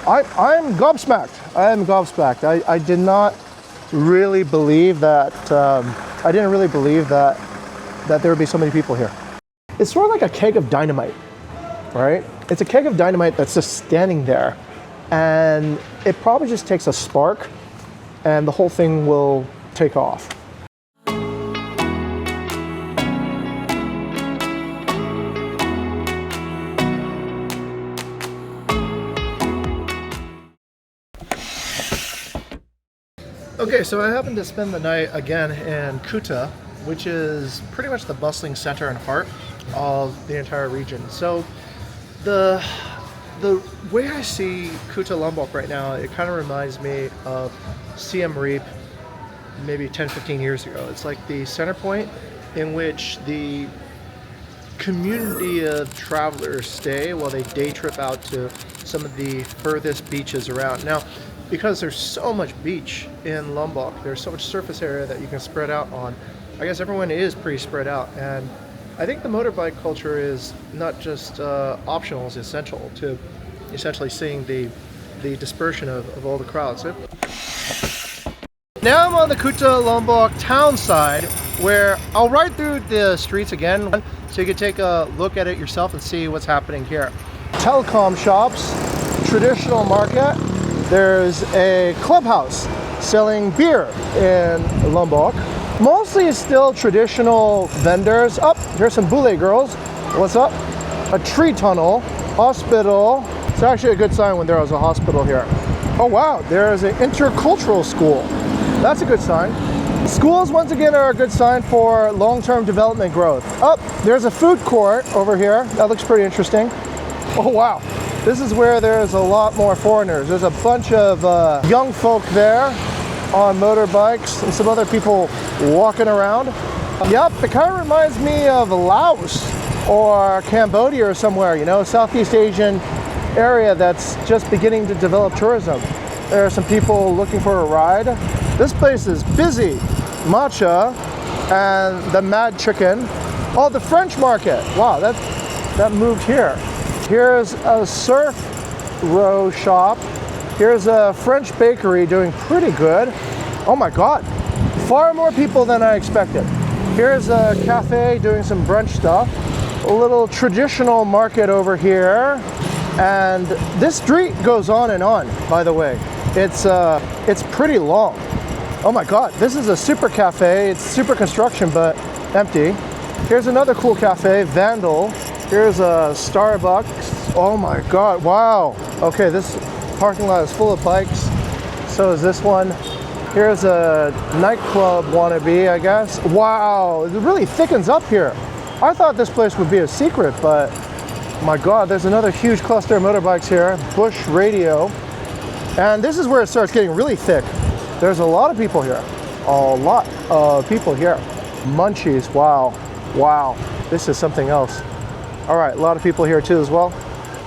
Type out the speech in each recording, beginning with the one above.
I'm gobsmacked. I am gobsmacked. I did not really believe that. I didn't really believe that there would be so many people here. It's sort of like a keg of dynamite, right? It's a keg of dynamite that's just standing there, and it probably just takes a spark, and the whole thing will take off. Okay, so I happened to spend the night again in Kuta, which is pretty much the bustling center and heart of the entire region. So the way I see Kuta Lombok right now, it kind of reminds me of Siem Reap maybe 10-15 years ago. It's like the center point in which the community of travelers stay while they day trip out to some of the furthest beaches around. Now, because there's so much beach in Lombok, there's so much surface area that you can spread out on, I guess everyone is pretty spread out. And I think the motorbike culture is not just optional, it's essential to essentially seeing the dispersion of all the crowds. Now I'm on the Kuta Lombok town side, where I'll ride through the streets again so you can take a look at it yourself and see what's happening here. Telecom shops, traditional market. There's a clubhouse selling beer in Lombok. Mostly still traditional vendors. Oh, here's some bule girls. What's up? A tree tunnel, hospital. It's actually a good sign when there was a hospital here. Oh wow, there's an intercultural school. That's a good sign. Schools, once again, are a good sign for long-term development growth. Oh, there's a food court over here. That looks pretty interesting. Oh wow. This is where there's a lot more foreigners. There's a bunch of young folk there on motorbikes and some other people walking around. Yep, it kind of reminds me of Laos or Cambodia or somewhere, you know, Southeast Asian area that's just beginning to develop tourism. There are some people looking for a ride. This place is busy. Matcha and the Mad Chicken. Oh, the French market. Wow, that moved here. Here's a surf row shop. Here's a French bakery doing pretty good. Oh my God, far more people than I expected. Here's a cafe doing some brunch stuff. A little traditional market over here. And this street goes on and on, by the way. It's pretty long. Oh my God, this is a super cafe. It's super construction, but empty. Here's another cool cafe, Vandal. Here's a Starbucks. Oh my God, wow. Okay, this parking lot is full of bikes. So is this one. Here's a nightclub wannabe, I guess. Wow, it really thickens up here. I thought this place would be a secret, but my God, there's another huge cluster of motorbikes here. Bush Radio. And this is where it starts getting really thick. There's a lot of people here. A lot of people here. Munchies, wow. Wow, this is something else. All right, a lot of people here too as well.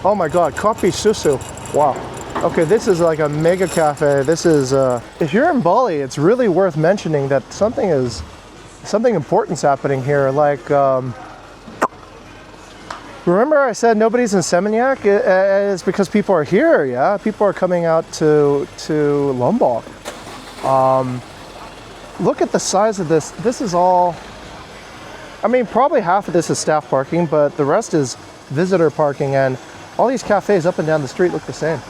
Oh my God, Kopi Susu, wow. Okay, this is like a mega cafe. This is, if you're in Bali, it's really worth mentioning that something important's happening here. Like, remember I said nobody's in Seminyak? It's because people are here, yeah? People are coming out to Lombok. Look at the size of this. This is all, I mean, probably half of this is staff parking, but the rest is visitor parking, and all these cafes up and down the street look the same.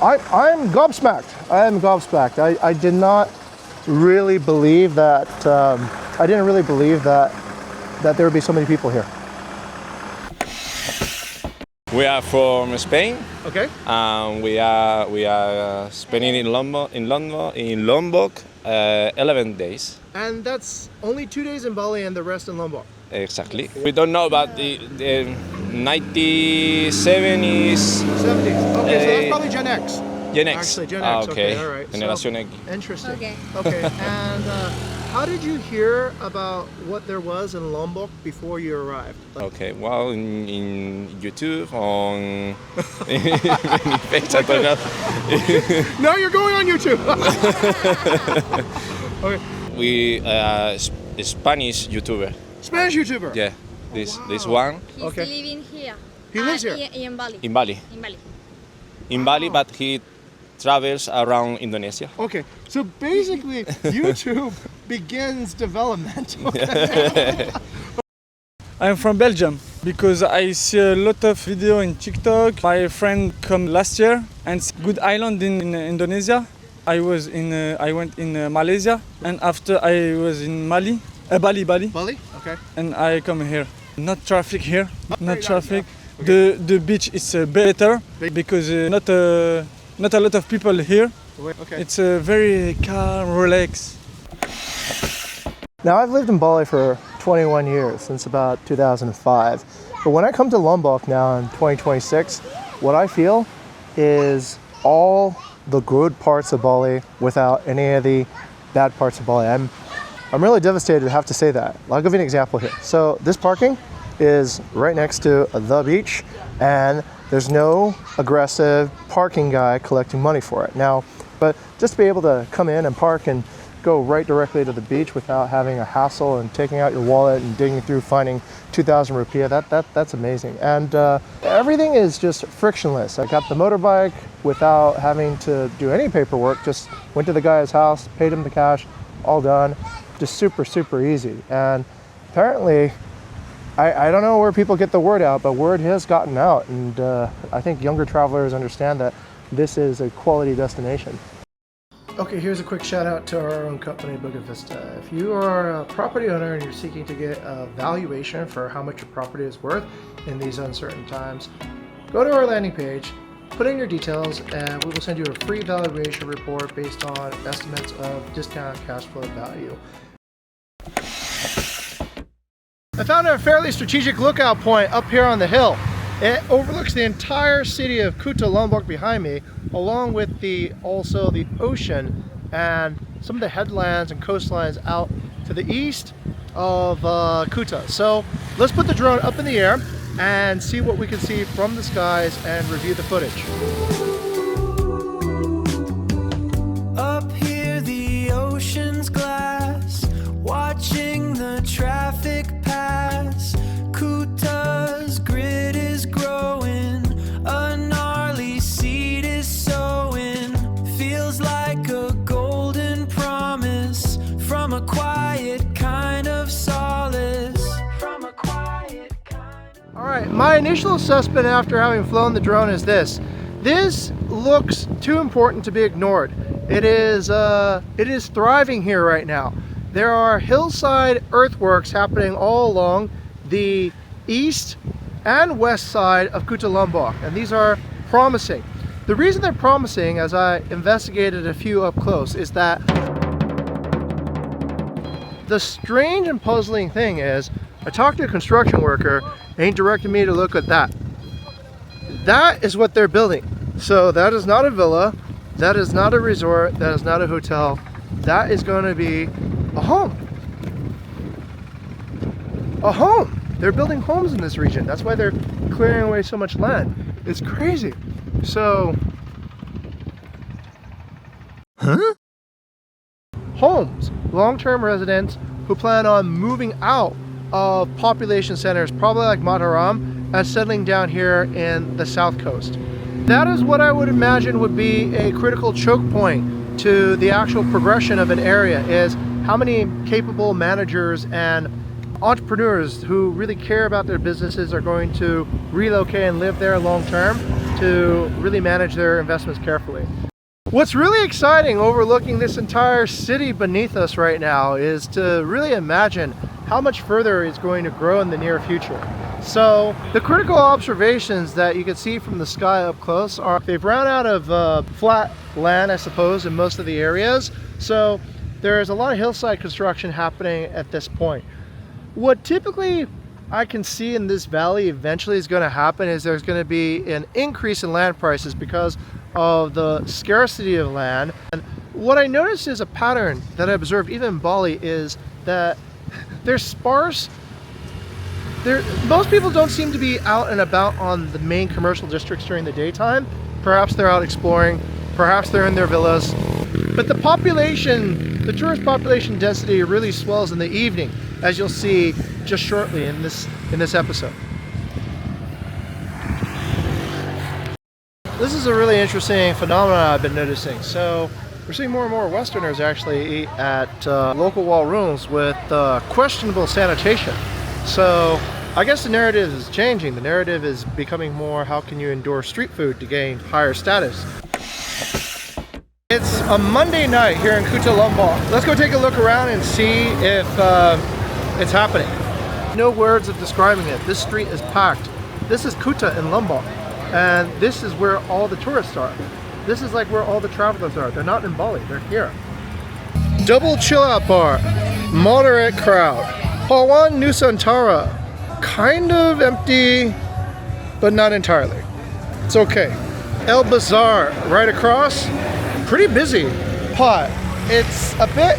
I'm gobsmacked. I am gobsmacked. I did not really believe that, I didn't really believe that there would be so many people here. We are from Spain. Okay. We are spending in Lombok 11 days. And that's only 2 days in Bali and the rest in Lombok. Exactly. We don't know about the 97 is 70s. Okay, so that's probably Gen X. Gen X. Actually, Gen X. Okay, all right. Generación X. Interesting. Okay. Okay. And how did you hear about what there was in Lombok before you arrived? Okay, well, in YouTube, on Facebook, I don't know. No, you're going on YouTube. Okay. We Spanish YouTuber. Spanish YouTuber. Yeah, this one He's Okay. living here. He lives here? In Bali. in Bali. In Bali. in Bali, but he travels around Indonesia. Okay, so basically YouTube begins development. I'm from Belgium because I see a lot of video in TikTok. My friend come last year and it's good island in Indonesia. I went in Malaysia and after I was in Bali. Bali. Bali? Okay. And I come here. Not traffic here. Not traffic. Okay. The beach is better because not a lot of people here. Okay. It's very calm, relaxed. Now I've lived in Bali for 21 years, since about 2005. But when I come to Lombok now in 2026, what I feel is all the good parts of Bali without any of the bad parts of Bali. I'm really devastated to have to say that. I'll give you an example here. So this parking is right next to the beach and there's no aggressive parking guy collecting money for it. Now, but just to be able to come in and park and go right directly to the beach without having a hassle and taking out your wallet and digging through finding 2,000 rupiah, that's amazing. And everything is just frictionless. I got the motorbike without having to do any paperwork, just went to the guy's house, paid him the cash, all done. Just super easy. And apparently, I don't know where people get the word out, but word has gotten out. And I think younger travelers understand that this is a quality destination. Okay, here's a quick shout out to our own company, Buena Vista. If you are a property owner and you're seeking to get a valuation for how much your property is worth in these uncertain times, go to our landing page, put in your details, and we will send you a free valuation report based on estimates of discounted cash flow value. I found a fairly strategic lookout point up here on the hill. It overlooks the entire city of Kuta Lombok behind me, along with also the ocean and some of the headlands and coastlines out to the east of Kuta. So let's put the drone up in the air and see what we can see from the skies and review the footage. Up here the ocean's glass, watching the traffic pass. Kuta's grid is growing, a gnarly seed is sowing. Feels like a golden promise from a quiet kind of solace. From a quiet kind of... All right, my initial assessment after having flown the drone is this. This looks too important to be ignored. It is thriving here right now. There are hillside earthworks happening all along the east and west side of Kuta Lombok, and these are promising. The reason they're promising, as I investigated a few up close, is that the strange and puzzling thing is I talked to a construction worker and he directed me to look at that. That is what they're building. So that is not a villa, that is not a resort, that is not a hotel. That is going to be a home. A home. They're building homes in this region. That's why they're clearing away so much land. It's crazy. So, homes, long-term residents who plan on moving out of population centers, probably like Mataram, and settling down here in the south coast. That is what I would imagine would be a critical choke point to the actual progression of an area, is how many capable managers and entrepreneurs who really care about their businesses are going to relocate and live there long term to really manage their investments carefully. What's really exciting overlooking this entire city beneath us right now is to really imagine how much further it's going to grow in the near future. So the critical observations that you can see from the sky up close are they've run out of flat land, I suppose, in most of the areas. So there's a lot of hillside construction happening at this point. What typically I can see in this valley eventually is going to happen is there's going to be an increase in land prices because of the scarcity of land. And what I noticed is a pattern that I observed even in Bali is that they're sparse. Most people don't seem to be out and about on the main commercial districts during the daytime. Perhaps they're out exploring, perhaps they're in their villas. But the population, the tourist population density really swells in the evening, as you'll see just shortly in this episode. This is a really interesting phenomenon I've been noticing. So we're seeing more and more Westerners actually eat at local Warungs with questionable sanitation. So I guess the narrative is changing. The narrative is becoming more, how can you endure street food to gain higher status? It's a Monday night here in Kuta Lombok. Let's go take a look around and see if it's happening. No words of describing it. This street is packed. This is Kuta in Lombok, and this is where all the tourists are. This is like where all the travelers are. They're not in Bali, they're here. Double chill out bar, moderate crowd. Pawan Nusantara, kind of empty, but not entirely. It's okay. El Bazaar, right across, pretty busy. Pot, it's a bit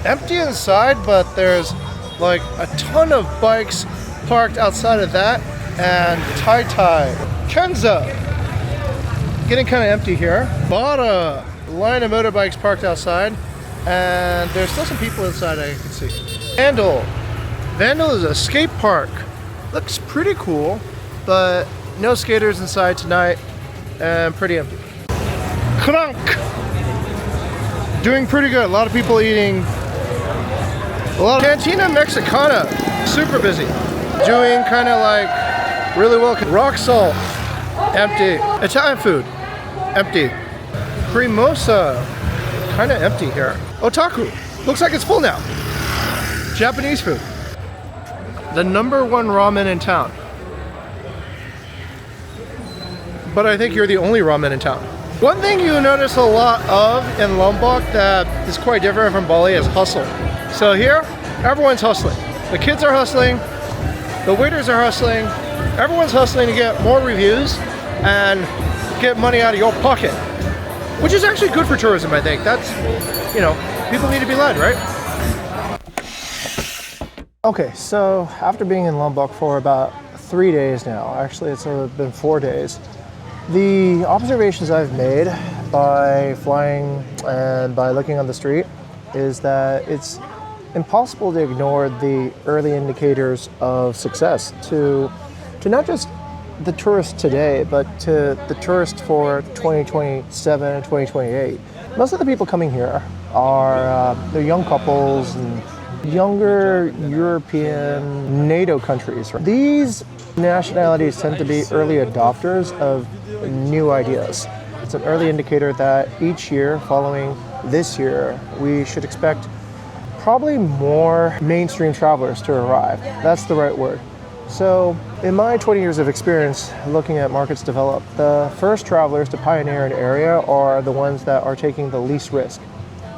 empty inside, but there's like a ton of bikes parked outside of that, and Tai Tai. Kenza, getting kind of empty here. Bada, line of motorbikes parked outside, and there's still some people inside I can see. Vandal is a skate park. Looks pretty cool, but no skaters inside tonight, and pretty empty. Krank, doing pretty good. A lot of people eating. A lot of Cantina Mexicana, super busy. Doing kind of like really well. Rock Salt, empty. Italian food, empty. Cremosa, kind of empty here. Otaku, looks like it's full now. Japanese food. The #1 ramen in town. But I think you're the only ramen in town. One thing you notice a lot of in Lombok that is quite different from Bali is hustle. So here, everyone's hustling. The kids are hustling, the waiters are hustling, everyone's hustling to get more reviews and get money out of your pocket. Which is actually good for tourism, I think. That's, you know, people need to be led, right? Okay, so after being in Lombok for about 3 days now, actually it's been 4 days, the observations I've made by flying and by looking on the street is that it's impossible to ignore the early indicators of success to not just the tourists today, but to the tourists for 2027 and 2028. Most of the people coming here are they're young couples and younger European NATO countries. These nationalities tend to be early adopters of new ideas. It's an early indicator that each year following this year, we should expect probably more mainstream travelers to arrive. That's the right word. So in my 20 years of experience looking at markets develop, the first travelers to pioneer an area are the ones that are taking the least risk.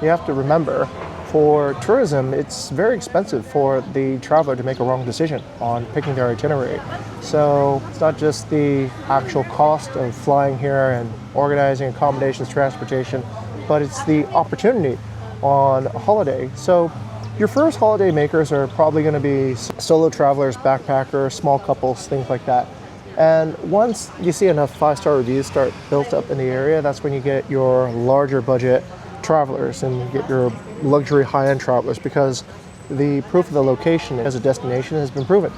You have to remember, for tourism, it's very expensive for the traveler to make a wrong decision on picking their itinerary. So it's not just the actual cost of flying here and organizing accommodations, transportation, but it's the opportunity on a holiday. So your first holiday makers are probably going to be solo travelers, backpackers, small couples, things like that. And once you see enough 5-star reviews start built up in the area, that's when you get your larger budget travelers and you get your luxury high-end travelers, because the proof of the location as a destination has been proven.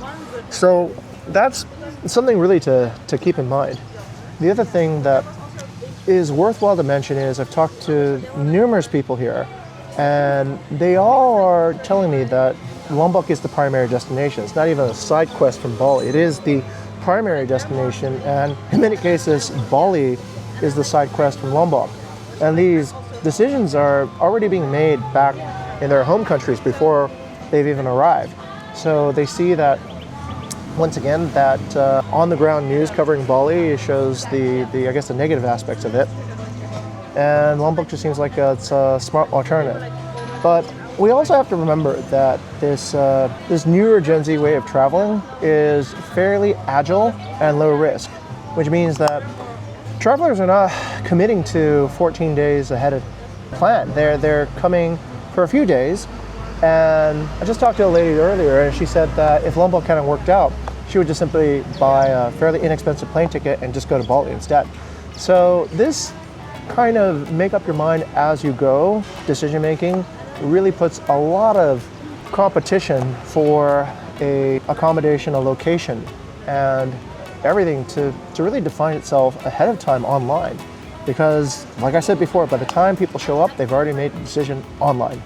So that's something really to keep in mind. The other thing that is worthwhile to mention is I've talked to numerous people here, and they all are telling me that Lombok is the primary destination. It's not even a side quest from Bali. It is the primary destination, and in many cases, Bali is the side quest from Lombok. And these decisions are already being made back in their home countries before they've even arrived. So they see that, once again, that on-the-ground news covering Bali shows the I guess the negative aspects of it. And Lombok just seems like it's a smart alternative. But we also have to remember that this newer Gen Z way of traveling is fairly agile and low risk, which means that travelers are not committing to 14 days ahead of plan. They're coming for a few days. And I just talked to a lady earlier, and she said that if Lombok kind of worked out, she would just simply buy a fairly inexpensive plane ticket and just go to Bali instead. So this kind of make up your mind as you go decision making really puts a lot of competition for a accommodation, a location. And everything to really define itself ahead of time online. Because, like I said before, by the time people show up, they've already made a decision online.